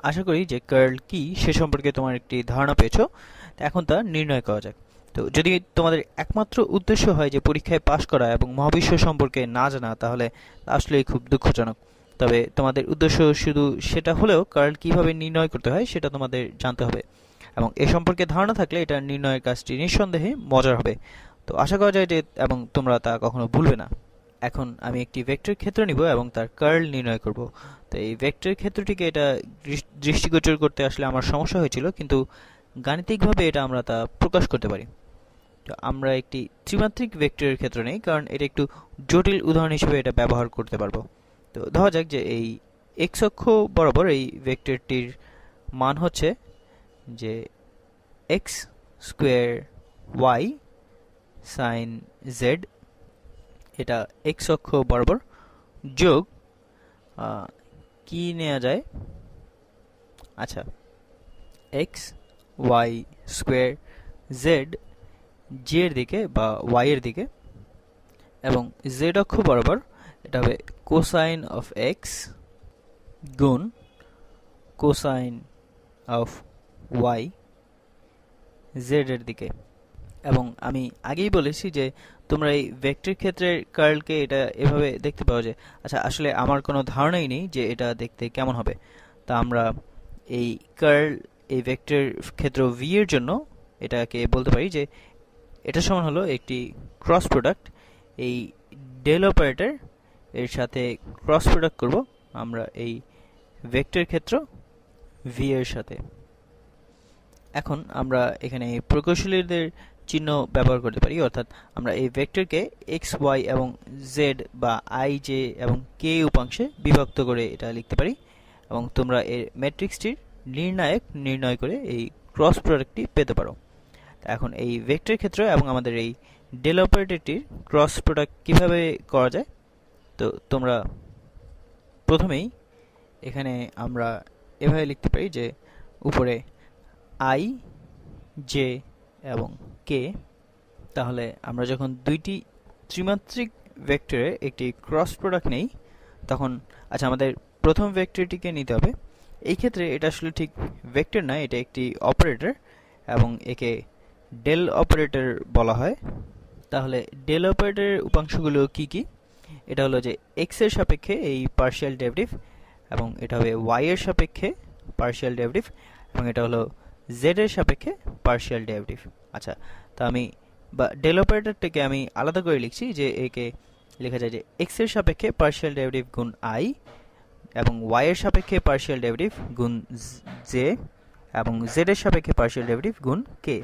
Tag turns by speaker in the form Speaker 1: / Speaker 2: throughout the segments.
Speaker 1: আশা করি যে কার্ল কি সে সম্পর্কে তোমার একটি ধারণা পেয়েছো। তো এখন তা নির্ণয় করা যাক। তো যদি তোমাদের একমাত্র উদ্দেশ্য হয় যে পরীক্ষায় পাশ করা এবং মহাবিশ্ব সম্পর্কে না জানা, তাহলে আসলেই খুব দুঃখজনক। তবে তোমাদের উদ্দেশ্য শুধু সেটা হলেও কার্ল কিভাবে নির্ণয় করতে হয় সেটা তোমাদের জানতে হবে, এবং এ সম্পর্কে ধারণা থাকলে এটা নির্ণয়ের কাজটি নিঃসন্দেহে মজার হবে। তো আশা করা যায় যে এবং তোমরা তা কখনো ভুলবে না। এখন আমি একটি ভেক্টর ক্ষেত্র নিব এবং তার কার্ল নির্ণয় করব। তো এই ভেক্টর ক্ষেত্রটিকে এটা দৃষ্টিগোচর করতে আসলে আমার সমস্যা হয়েছিল, কিন্তু গাণিতিকভাবে এটা আমরা তা প্রকাশ করতে পারি। তো আমরা একটি ত্রিমাত্রিক ভেক্টরের ক্ষেত্র নেই, কারণ এটা একটু জটিল উদাহরণ হিসেবে এটা ব্যবহার করতে পারবো। তো ধরা যাক যে এই এক্স অক্ষ বরাবর এই ভেক্টরটির মান হচ্ছে যে X square Y sine Z, এটা এক্স অক্ষ বরাবর, যোগ কি নেওয়া যায়, আচ্ছা এক্স ওয়াই স্কোয়ার জেড জি এর দিকে বা ওয়াই এর দিকে, এবং জেড অক্ষ বরাবর এটা হবে কোসাইন অফ এক্স গুণ কোসাইন অফ ওয়াই জেড এর দিকে। এবং আমি আগেই বলেছি যে তোমরা এই ভেক্টর ক্ষেত্রের কার্লকে এটা এভাবে দেখতে পাও যে, আচ্ছা আসলে আমার কোনো ধারণাই নেই যে এটা দেখতে কেমন হবে। তা আমরা এই কার্ল এই ভেক্টর ক্ষেত্র ভি এর জন্য এটাকে বলতে পারি যে এটা সমান হলো একটি ক্রস প্রোডাক্ট, এই ডেল অপারেটর এর সাথে ক্রস প্রোডাক্ট করব আমরা এই ভেক্টর ক্ষেত্র ভি এর সাথে। এখন আমরা এখানে প্রকৌশলীদের চিহ্ন ব্যবহার করতে পারি, অর্থাৎ আমরা এই ভেক্টরকে এক্স ওয়াই এবং জেড বা আই জে এবং কে উপাংশে বিভক্ত করে এটা লিখতে পারি, এবং তোমরা এর ম্যাট্রিক্সটির নির্ণায়ক নির্ণয় করে এই ক্রস প্রোডাক্টটি পেতে পারো। এখন এই ভেক্টর ক্ষেত্র এবং আমাদের এই ডেল অপারেটরটির ক্রস প্রোডাক্ট কিভাবে করা যায়, তো তোমরা প্রথমেই এখানে আমরা এভাবে লিখতে পারি যে উপরে আই জে এবং কে, তাহলে আমরা যখন দুইটি ত্রিমাত্রিক ভেক্টরের একটি ক্রস প্রোডাক্ট নেই তখন, আচ্ছা আমাদের প্রথম ভেক্টরটিকে নিতে হবে। এই ক্ষেত্রে এটা আসলে ঠিক ভেক্টর নয়, এটা একটি অপারেটর এবং একে ডেল অপারেটর বলা হয়। তাহলে ডেল অপারেটরের উপাংশগুলো কি কি? এটা হলো যে এক্স এর সাপেক্ষে এই পার্শিয়াল ডেরিভেটিভ, এবং এটা হবে ওয়াই এর সাপেক্ষে পার্শিয়াল ডেরিভেটিভ, এবং এটা হলো জেড এর সাপেক্ষে পার্শিয়াল ডেরিভেটিভ। আচ্ছা, তো আমি বা ডেল অপারেটরটাকে আমি আলাদা করে লিখছি, যে একে লেখা যায় যে এক্স এর সাপেক্ষে পার্শিয়াল ডেরিভেটিভ গুণ আই, এবং ওয়াই এর সাপেক্ষে পার্শিয়াল ডেরিভেটিভ গুণ জে, এবং জেড এর সাপেক্ষে পার্শিয়াল ডেরিভেটিভ গুণ কে।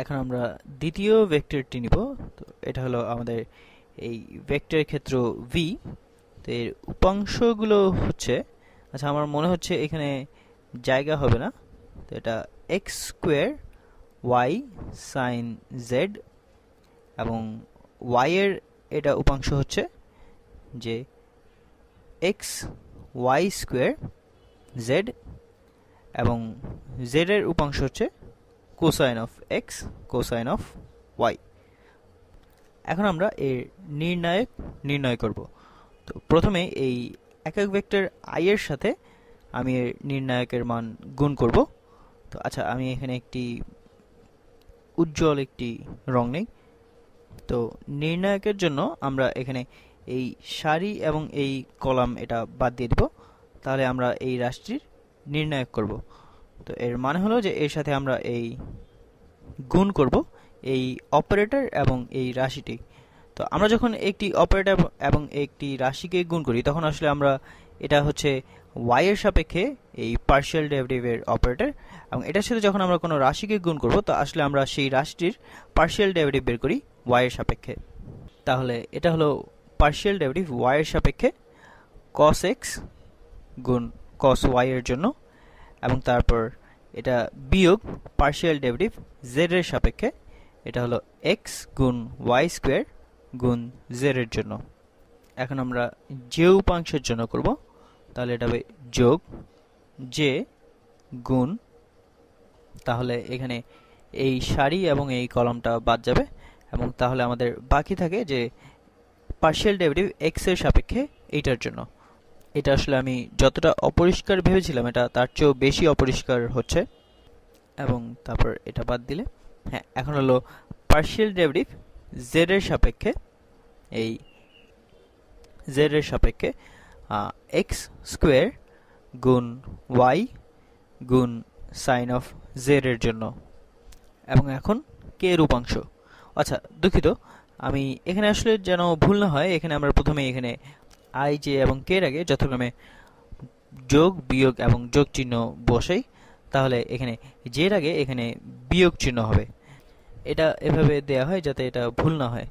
Speaker 1: এখন আমরা দ্বিতীয় ভেক্টরটি নিব। তো এটা হলো আমাদের এই ভেক্টর ক্ষেত্র ভি। তো এর উপাংশগুলো হচ্ছে, আচ্ছা আমার মনে হচ্ছে এখানে জায়গা হবে না, তো এটা X square Y sine Z, এবং ওয়াই এর এটা উপাংশ হচ্ছে যে এক্স ওয়াই স্কোয়ার জেড, এবং জেড এর উপাংশ হচ্ছে cosine of X cosine of Y. এখন আমরা এর নির্ণায়ক নির্ণয় করব। তো প্রথমে এই একক ভেক্টর আই এর সাথে আমি এর নির্ণায়কের মান গুণ করব। তো আচ্ছা আমি এখানে একটি উজ্জ্বল একটি রং নেই। তো নির্ণায়কের জন্য আমরা এখানে এই সারি এবং এই কলাম এটা বাদ দিয়ে দিব, তাহলে আমরা এই রাশিটির নির্ণায়ক করব। তো এর মানে হলো যে এর সাথে আমরা এই গুণ করব এই অপারেটর এবং এই রাশিটি। তো আমরা যখন একটি অপারেটর এবং একটি রাশিকে গুণ করি তখন আসলে আমরা এটা হচ্ছে ওয়াই এর সাপেক্ষে এই পার্শিয়াল ডেরিভেটিভের অপারেটর, এবং এটার সাথে যখন আমরা কোনো রাশিকে গুণ করব তো আসলে আমরা সেই রাশিটির পার্শিয়াল ডেরিভেটিভ বের করি ওয়াই এর সাপেক্ষে। তাহলে এটা হলো পার্শিয়াল ডেরিভেটিভ ওয়াই এর সাপেক্ষে cos x গুণ cos y এর জন্য, এবং তারপর এটা বিয়োগ পার্শিয়াল ডেরিভেটিভ z এর সাপেক্ষে, এটা হলো x গুণ y স্কোয়ার গুণ z এর জন্য। এখন আমরা যে উপাংশের জন্য করব, তাহলে এটা হবে যোগ যে গুণ, তাহলে এখানে এই সারি এবং এই কলামটা বাদ যাবে, এবং তাহলে আমাদের বাকি থাকে যে পার্শিয়াল ডেরিভেটিভ x এর সাপেক্ষে এইটার জন্য। এটা আসলে আমি যতটা অপরিষ্কার ভেবেছিলাম এটা তার চেয়েও বেশি অপরিষ্কার হচ্ছে। এবং তারপর এটা বাদ দিলে, হ্যাঁ, এখন হলো পার্শিয়াল ডেরিভেটিভ জেড এর সাপেক্ষে, এই জেড এর সাপেক্ষে এক্স স্কোয়ার গুণ ওয়াই গুণ সাইন অফ জেড এর জন্য। এবং এখন কে এর উপাংশ। আচ্ছা, দুঃখিত, আমি এখানে আসলে যেন ভুল না হয়, এখানে আমরা প্রথমে এখানে আই জে এবং কে এর আগে যথাক্রমে যোগ বিয়োগ এবং যোগ চিহ্ন বসাই, তাহলে এখানে জের আগে এখানে বিয়োগ চিহ্ন হবে। এটা এভাবে দেয়া হয় যাতে এটা ভুল না হয়।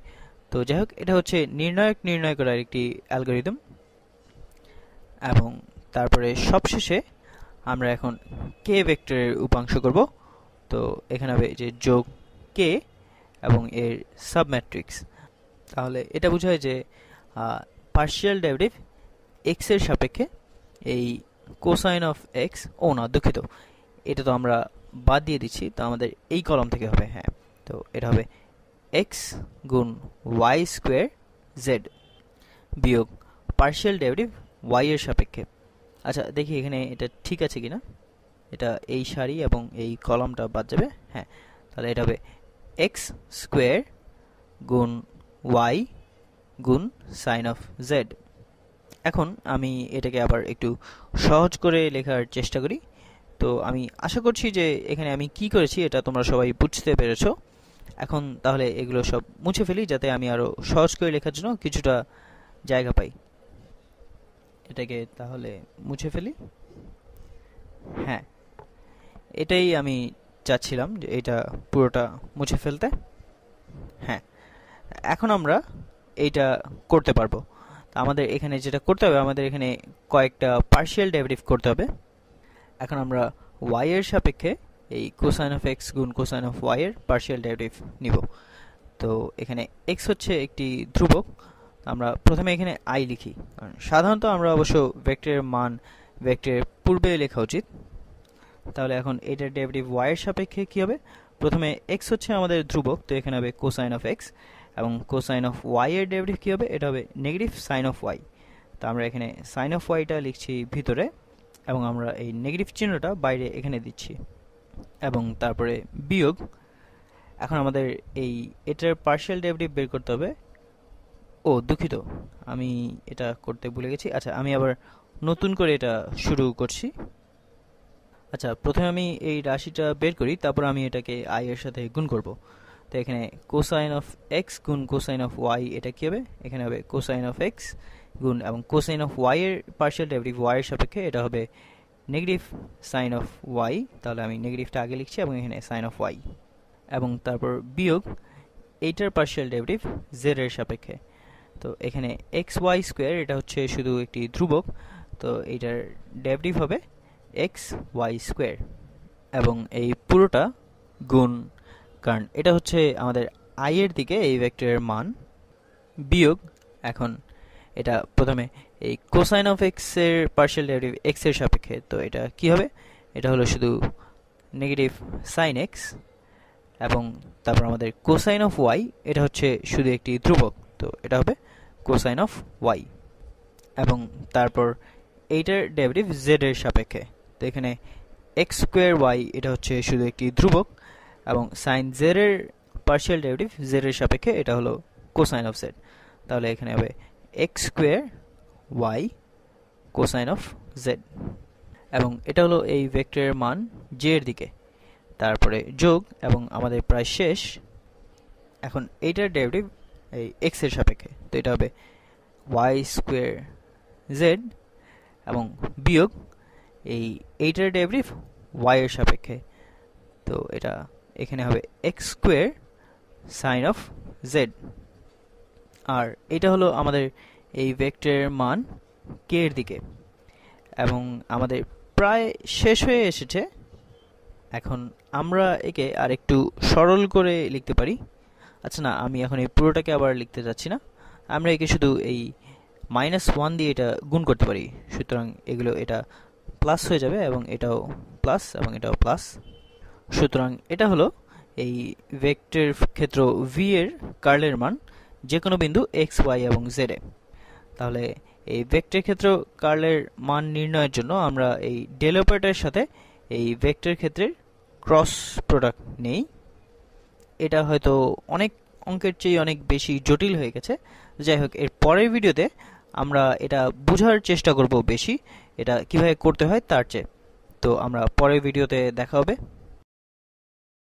Speaker 1: তো যাই হোক, এটা হচ্ছে নির্ণায়ক নির্ণয় করার একটি অ্যালগরিদম। এবং তারপরে সবশেষে আমরা এখন কে ভেক্টরের উপাংশ করব। তো এখানে হবে যে যোগ কে এবং এর সাবম্যাট্রিক্স। তাহলে এটা বোঝায় যে পার্শিয়াল ডেরিভেটিভ এক্স এর সাপেক্ষে এই কোসাইন অফ এক্স, ও না দুঃখিত, এটা তো আমরা বাদ দিয়ে দিচ্ছি, তো আমাদের এই কলম থেকে হবে। হ্যাঁ, তো এটা হবে এক্স গুণ ওয়াই স্কোয়ার জেড বিয়োগ পার্শিয়াল ডেরিভেটিভ ওয়াই এর সাপেক্ষে। আচ্ছা, দেখি এখানে এটা ঠিক আছে কিনা। এটা এই সারি এবং এই কলমটা বাদ যাবে। হ্যাঁ, তাহলে এটা হবে এক্স স্কোয়ার গুণ ওয়াই গুণ সাইন অফ জেড। এখন আমি এটাকে আবার একটু সহজ করে লেখার চেষ্টা করি। তো আমি আশা করছি যে এখানে আমি কি করেছি এটা তোমরা সবাই বুঝতে পেরেছো। এখন তাহলে এগুলো সব মুছে ফেলি যাতে আমি আরো সহজ করে লেখার জন্য কিছুটা জায়গা পাই। এটাকে তাহলে মুছে ফেলি। হ্যাঁ, এটাই আমি চাচ্ছিলাম, যে এটা পুরোটা মুছে ফেলতে। হ্যাঁ, এখন আমরা এইটা করতে পারবো। আমাদের এখানে যেটা করতে হবে, আমাদের এখানে কয়েকটা পার্শিয়াল ডেরিভেটিভ করতে হবে। এখন আমরা y এর সাপেক্ষে এই কোসাইন অফ x গুণ কোসাইন অফ y এর পার্শিয়াল ডেরিভেটিভ নিব। তো এখানে x হচ্ছে একটি ধ্রুবক, আমরা প্রথমে এখানে i লিখি, কারণ সাধারণত আমরা অবশ্য ভেক্টরের মান ভেক্টরের পূর্বে লেখা উচিত। তাহলে এখন এটার ডেরিভেটিভ y এর সাপেক্ষে কি হবে? প্রথমে x হচ্ছে আমাদের ধ্রুবক, তো এখানে হবে কোসাইন অফ x, এবং কোসাইন অফ y এর ডেরিভেটিভ কি হবে? এটা হবে নেগেটিভ সাইন অফ y। তো আমরা এখানে সাইন অফ yটা লিখছি ভিতরে, এবং আমরা এই নেগেটিভ চিহ্নটা বাইরে এখানে দিচ্ছি, এবং তারপরে বিয়োগ। এখন আমাদের এটার পার্শিয়াল ডেরিভেটিভ বের করতে হবে। ও দুঃখিত, আমি এটা করতে ভুলে গেছি। আচ্ছা, আমি আবার নতুন করে এটা শুরু করছি। আচ্ছা, প্রথমে আমি এই রাশিটা বের করি, তারপর আমি এটাকে i এর সাথে গুণ করব। তো এখানে কোসাইন অফ x গুণ কোসাইন অফ y, এটা কি হবে? এখানে হবে কোসাইন অফ x গুণ, এবং কোসাইন অফ y এর পার্শিয়াল ডেরিভেটিভ y এর সাপেক্ষে এটা হবে নেগেটিভ সাইন অফ y। তাহলে আমি নেগেটিভটা আগে লিখছি, এবং এখানে সাইন অফ y, এবং তারপর বিয়োগ এইটার পার্শিয়াল ডেরিভেটিভ z এর সাপেক্ষে। তো এখানে এক্স ওয়াই স্কোয়ার, এটা হচ্ছে শুধু একটি ধ্রুবক, তো এইটার ডেরিভেটিভ হবে এক্স ওয়াই স্কোয়ার, এবং এই পুরোটা গুণ, কারণ এটা হচ্ছে আমাদের i এর দিকে এই ভেক্টরের মান, বিয়োগ। এখন এটা প্রথমে এই কোসাইন অফ x এর পার্শিয়াল ডেরিভেটিভ x এর সাপেক্ষে, তো এটা কি হবে? এটা হলো শুধু নেগেটিভ সাইন x, এবং তারপর আমাদের কোসাইন অফ y, এটা হচ্ছে শুধু একটি ধ্রুবক, তো এটা হবে কোসাইন অফ y, এবং তারপর এইটার ডেরিভেটিভ z এর সাপেক্ষে। তো এখানে x স্কোয়ার y, এটা হচ্ছে শুধু একটি ধ্রুবক, এবং সাইন z এর পার্শিয়াল ডেরিভেটিভ z এর সাপেক্ষে, এটা হলো কোসাইন অফ z। তাহলে এখানে হবে x square y cosine of z, এবং এটা হলো এই ভেক্টরের মান j এর দিকে, তারপরে যোগ, এবং আমাদের প্রায় শেষ। এখন এইটার ডেরিভেটিভ এই x এর সাপেক্ষে, তো এটা হবে y স্কোয়ার z, এবং বিয়োগ এইটার ডেরিভেটিভ y এর সাপেক্ষে, তো এটা এখানে হবে x square sine of z। আর এটা হলো আমাদের এই ভেক্টরের মান k এর দিকে, এবং আমাদের প্রায় শেষ হয়ে এসেছে। এখন আমরা একে আর একটু সরল করে লিখতে পারি। আচ্ছা না, আমি এখন এই পুরোটাকে আবার লিখতে যাচ্ছি না, আমরা একে শুধু এই -1 দিয়ে এটা গুণ করতে পারি। সুতরাং এগুলো এটা প্লাস হয়ে যাবে, এবং এটাও প্লাস, এবং এটাও প্লাস। সুতরাং এটা হলো এই ভেক্টর ক্ষেত্র v এর কার্লের মান যে কোনো বিন্দু x y এবং z এ। তাহলে এই ভেক্টর ক্ষেত্র কার্লের মান নির্ণয়ের জন্য আমরা এই ডেল অপারেটরের সাথে এই ভেক্টর ক্ষেত্রের ক্রস প্রোডাক্ট নেই। এটা হয়তো অনেক অঙ্কের চেয়ে অনেক বেশি জটিল হয়ে গেছে। যাই হোক, এর পরের ভিডিওতে আমরা এটা বোঝার চেষ্টা করব বেশি, এটা কিভাবে করতে হয় তার চেয়ে। তো আমরা পরের ভিডিওতে দেখা হবে।